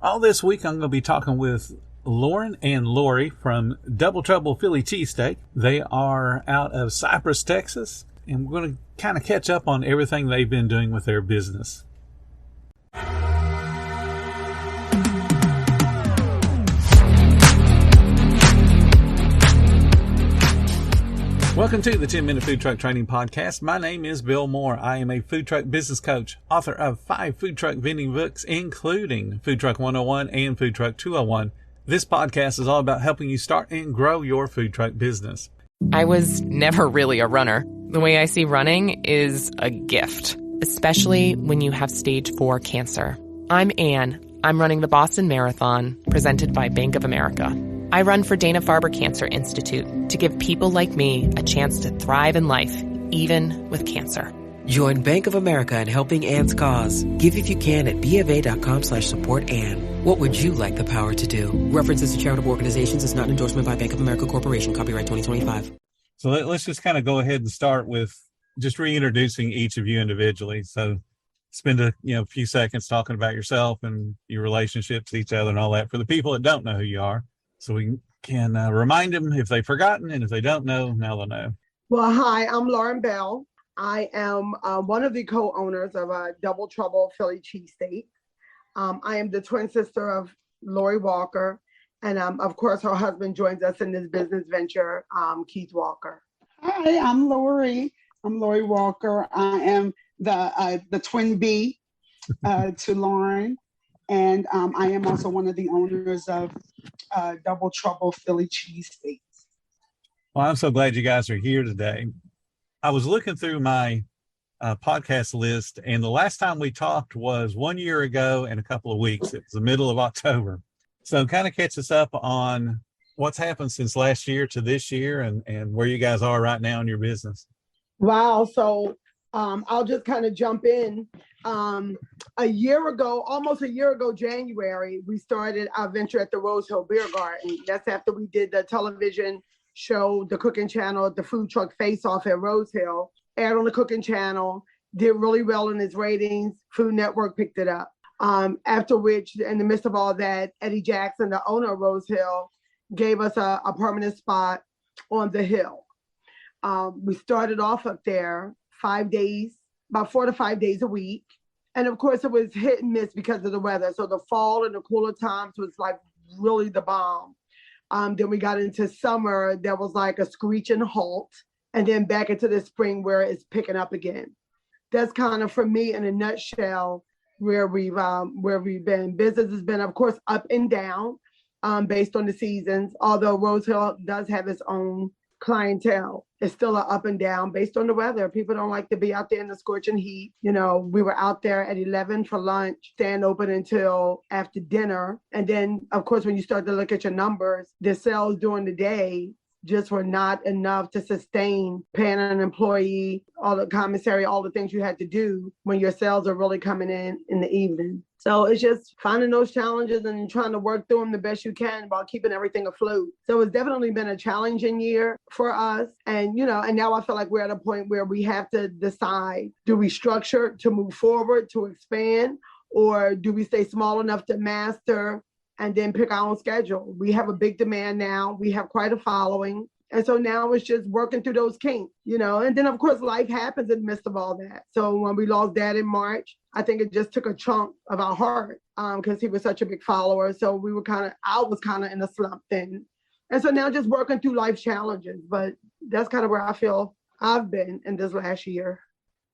All this week, I'm going to be talking with Lauren and Lori from Double Trouble Philly Cheesesteak. They are out of Cypress, Texas, and we're going to kind of catch up on everything they've been doing with their business. Welcome to the 10-Minute Food Truck Training Podcast. My name is Bill Moore. I am a food truck business coach, author of 5 food truck vending books, including Food Truck 101 and Food Truck 201. This podcast is all about helping you start and grow your food truck business. I was never really a runner. The way I see running is a gift, especially when you have stage 4 cancer. I'm Anne. I'm running the Boston Marathon, presented by Bank of America. I run for Dana-Farber Cancer Institute to give people like me a chance to thrive in life, even with cancer. Join Bank of America in helping Anne's cause. Give if you can at BofA.com/supportAnne. What would you like the power to do? References to charitable organizations is not an endorsement by Bank of America Corporation. Copyright 2025. So let's just kind of go ahead and start with just reintroducing each of you individually. So spend a few seconds talking about yourself and your relationships to each other and all that for the people that don't know who you are. So we can remind them if they've forgotten, and if they don't know, now they'll know. Well, hi, I'm Lauren Bell. I am one of the co-owners of Double Trouble Philly Cheesesteak. I am the twin sister of Lori Walker, and of course, her husband joins us in this business venture, Keith Walker. Hi, I'm Lori. I'm Lori Walker. I am the twin B to Lauren. And I am also one of the owners of Double Trouble Philly Cheesesteak. Well, I'm so glad you guys are here today. I was looking through my podcast list, and the last time we talked was 1 year ago and a couple of weeks. It was the middle of October. So kind of catch us up on what's happened since last year to this year and where you guys are right now in your business. Wow. So I'll just kind of jump in. Almost a year ago, January, we started our venture at the Rose Hill Beer Garden. That's after we did the television show, the cooking channel, the food truck Face Off at Rose Hill, aired on the cooking channel, did really well in its ratings. Food Network picked it up. After which, in the midst of all that, Eddie Jackson, the owner of Rose Hill, gave us a permanent spot on the hill. We started off up there 5 days, about 4 to 5 days a week. And of course, it was hit and miss because of the weather. So the fall and the cooler times was like really the bomb. Then we got into summer, there was like a screeching halt. And then back into the spring where it's picking up again. That's kind of, for me, in a nutshell, where we've been. Business has been, of course, up and down based on the seasons. Although Rose Hill does have its own clientele, it's still an up and down based on the weather. People don't like to be out there in the scorching heat. We were out there at 11 for lunch, stand open until after dinner. And then, of course, when you start to look at your numbers, the sales during the day just were not enough to sustain paying an employee, all the commissary, all the things you had to do when your sales are really coming in the evening. So it's just finding those challenges and trying to work through them the best you can while keeping everything afloat. So it's definitely been a challenging year for us. And, and now I feel like we're at a point where we have to decide, do we structure to move forward, to expand, or do we stay small enough to master and then pick our own schedule? We have a big demand now. We have quite a following. And so now it's just working through those kinks, and then of course life happens in the midst of all that. So when we lost Dad in March, I think it just took a chunk of our heart because he was such a big follower. So I was kind of in a slump then. And so now just working through life challenges, but that's kind of where I feel I've been in this last year.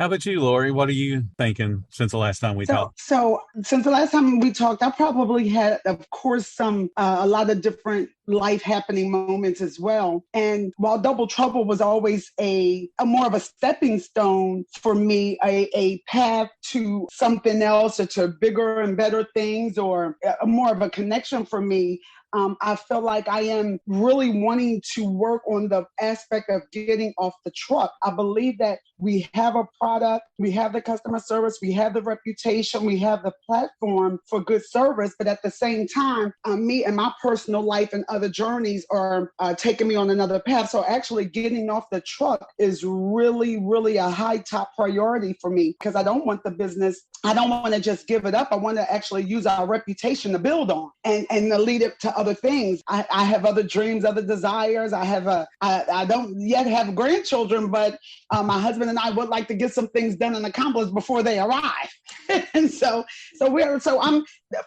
How about you, Lori? What are you thinking since the last time we talked? So since the last time we talked, I probably had, of course, a lot of different life happening moments as well. And while Double Trouble was always a more of a stepping stone for me, a path to something else or to bigger and better things, or a more of a connection for me, I feel like I am really wanting to work on the aspect of getting off the truck. I believe that we have a product, we have the customer service, we have the reputation, we have the platform for good service, but at the same time, me and my personal life and other other journeys are taking me on another path. So actually getting off the truck is really, really a high top priority for me, because I don't want the business, I don't want to just give it up. I want to actually use our reputation to build on and to lead it to other things. I have other dreams, other desires. I don't yet have grandchildren, but my husband and I would like to get some things done and accomplished before they arrive. And so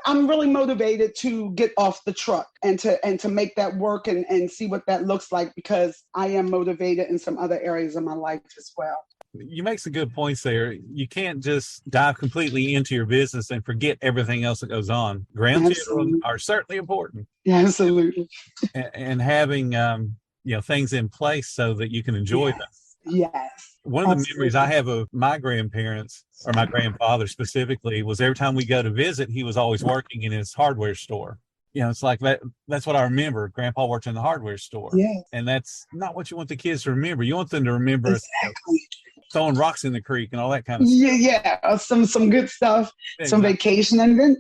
I'm really motivated to get off the truck and to make that work and see what that looks like, because I am motivated in some other areas of my life as well. You make some good points there. You can't just dive completely into your business and forget everything else that goes on. Grandchildren are certainly important. Yeah, absolutely. And having things in place so that you can enjoy them. Yes. One of the memories I have of my grandparents, or my grandfather specifically, was every time we go to visit, he was always working in his hardware store. It's like that's what I remember. Grandpa worked in the hardware store. Yes. And that's not what you want the kids to remember. You want them to remember exactly. Throwing rocks in the creek and all that kind of stuff. Yeah. Some good stuff, Exactly. Some vacation. And then,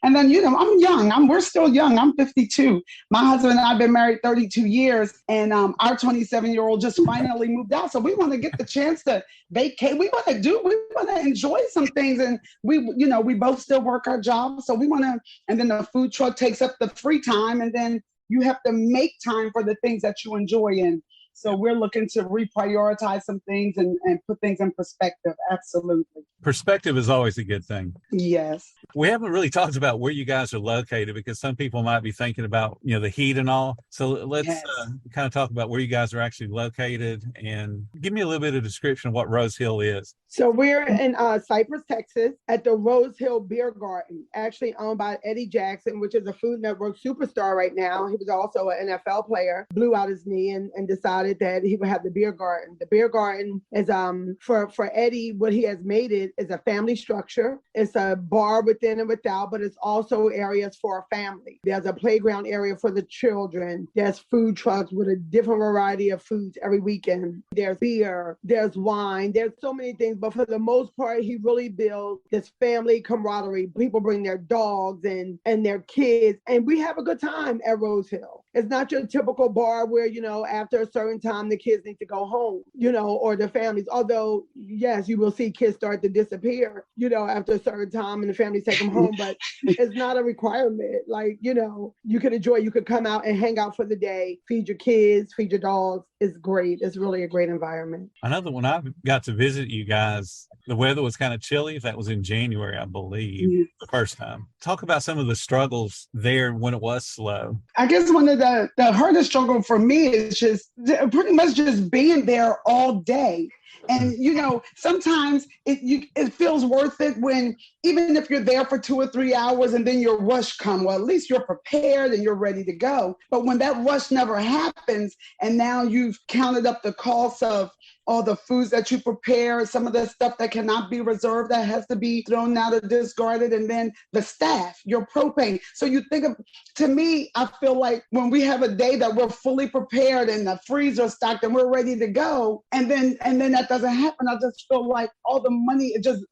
I'm young. We're still young. I'm 52. My husband and I have been married 32 years, and our 27-year-old just finally moved out. So we want to get the chance to vacate. We want to enjoy some things. And we both still work our jobs. So we want to, and then the food truck takes up the free time. And then you have to make time for the things that you enjoy. And so we're looking to reprioritize some things and put things in perspective. Absolutely. Perspective is always a good thing. Yes. We haven't really talked about where you guys are located, because some people might be thinking about, the heat and all. So let's kind of talk about where you guys are actually located, and give me a little bit of description of what Rose Hill is. So we're in Cypress, Texas, at the Rose Hill Beer Garden, actually owned by Eddie Jackson, which is a Food Network superstar right now. He was also an NFL player, blew out his knee and decided that he would have the beer garden. The beer garden is, for Eddie, what he has made it is a family structure. It's a bar within and without, but it's also areas for a family. There's a playground area for the children. There's food trucks with a different variety of foods every weekend. There's beer, there's wine, there's so many things. But for the most part, he really builds this family camaraderie. People bring their dogs and their kids, and we have a good time at Rose Hill. It's not your typical bar where, after a certain time, the kids need to go home, or the families. Although, yes, you will see kids start to disappear, after a certain time, and the families take them home, but it's not a requirement. Like, you could enjoy, you could come out and hang out for the day, feed your kids, feed your dogs. It's great. It's really a great environment. I know that when I got to visit you guys, the weather was kind of chilly. That was in January, I believe, the first time. Talk about some of the struggles there when it was slow. I guess one of the hardest struggle for me is just pretty much just being there all day. And, sometimes it feels worth it when, even if you're there for 2 or 3 hours and then your rush comes, well, at least you're prepared and you're ready to go. But when that rush never happens, and now you've counted up the cost of all the foods that you prepare, some of the stuff that cannot be reserved, that has to be thrown out or discarded, and then the staff, your propane. So you think of, to me, I feel like when we have a day that we're fully prepared and the freezer stocked and we're ready to go, and then that doesn't happen, I just feel like all the money, just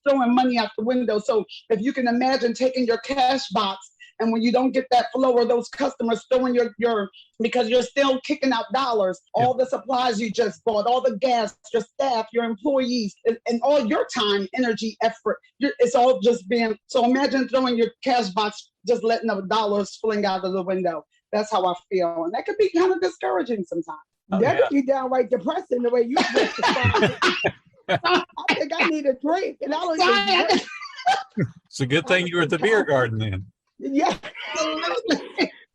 throwing money out the window. So if you can imagine taking your cash box, and when you don't get that flow, or those customers throwing your because you're still kicking out dollars, all the supplies you just bought, all the gas, your staff, your employees, and all your time, energy, effort, it's all just being, so imagine throwing your cash box, just letting the dollars fling out of the window. That's how I feel. And that could be kind of discouraging sometimes. That could be downright depressing the way you described it. I think I need a drink, and I don't even drink. It's a good thing you were at the beer garden then. Yeah.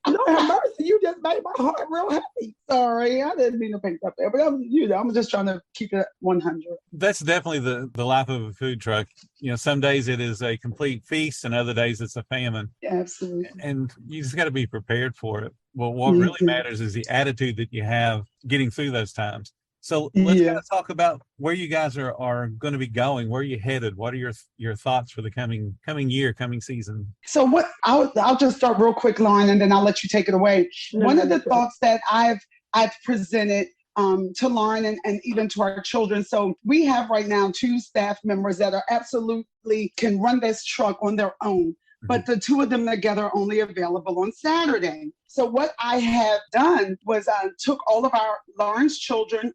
Lord have mercy, you just made my heart real happy. Sorry, I didn't mean to paint up there, but I'm just trying to keep it 100. That's definitely the life of a food truck. Some days it is a complete feast, and other days it's a famine. Yeah, absolutely. And you just got to be prepared for it. Well, what really matters is the attitude that you have getting through those times. So let's kind of talk about where you guys are going to be going. Where are you headed? What are your thoughts for the coming year, coming season? So I'll just start real quick, Lauren, and then I'll let you take it away. One of the thoughts that I've presented to Lauren and even to our children. So we have right now 2 staff members that are absolutely can run this truck on their own. but the two of them together are only available on Saturday. So what I have done was took all of Lauren's children,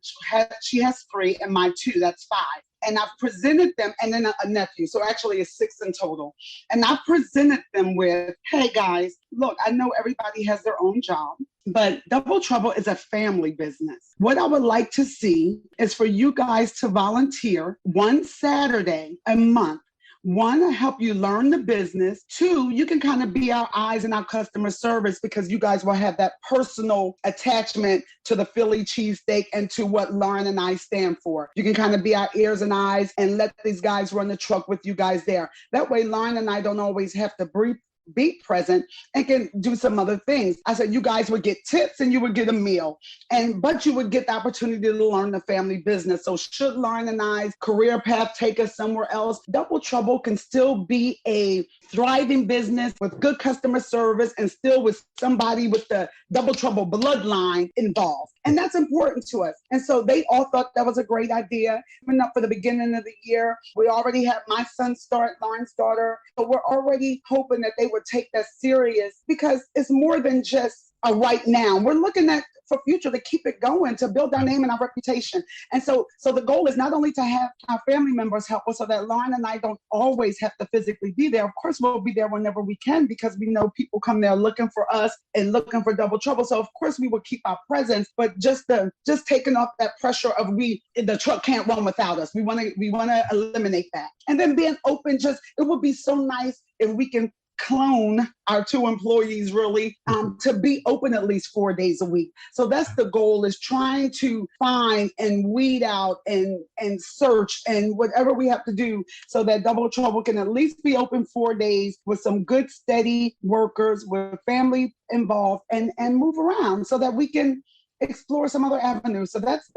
she has 3, and my 2, that's 5. And I've presented them, and then a nephew. So actually it's 6 in total. And I presented them with, hey guys, look, I know everybody has their own job, but Double Trouble is a family business. What I would like to see is for you guys to volunteer one Saturday a month. 1, to help you learn the business. 2, you can kind of be our eyes and our customer service because you guys will have that personal attachment to the Philly cheesesteak and to what Lauren and I stand for. You can kind of be our ears and eyes and let these guys run the truck with you guys there. That way, Lauren and I don't always have to be present and can do some other things. I said you guys would get tips and you would get a meal, but you would get the opportunity to learn the family business. So should Lauren and I's career path take us somewhere else, Double Trouble can still be a thriving business with good customer service and still with somebody with the Double Trouble bloodline involved. And that's important to us. And so they all thought that was a great idea. Coming up for the beginning of the year, we already have my son start, Lauren's daughter. So we're already hoping that they would take that serious because it's more than just a right now. We're looking at for future to keep it going, to build our name and our reputation. And so the goal is not only to have our family members help us so that Lauren and I don't always have to physically be there. Of course, we'll be there whenever we can because we know people come there looking for us and looking for Double Trouble. So of course we will keep our presence, but just taking off that pressure of the truck can't run without us. We want to eliminate that. And then being open, it would be so nice if we can clone our 2 employees really to be open at least 4 days a week. So that's the goal, is trying to find and weed out and search and whatever we have to do so that Double Trouble can at least be open 4 days with some good steady workers with family involved and move around so that we can explore some other avenues. So that's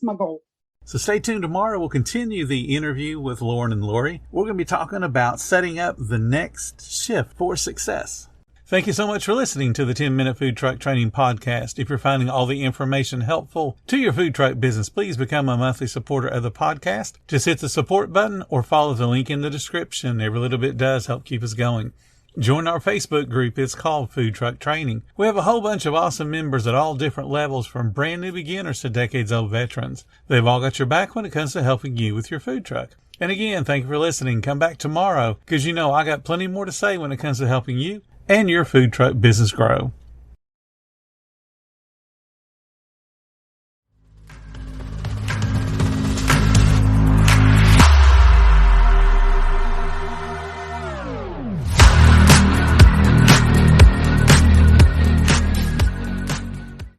my goal. So stay tuned. Tomorrow we'll continue the interview with Lauren and Lori. We're going to be talking about setting up the next shift for success. Thank you so much for listening to the 10-Minute Food Truck Training Podcast. If you're finding all the information helpful to your food truck business, please become a monthly supporter of the podcast. Just hit the support button or follow the link in the description. Every little bit does help keep us going. Join our Facebook group. It's called Food Truck Training. We have a whole bunch of awesome members at all different levels, from brand new beginners to decades-old veterans. They've all got your back when it comes to helping you with your food truck. And again, thank you for listening. Come back tomorrow because I got plenty more to say when it comes to helping you and your food truck business grow.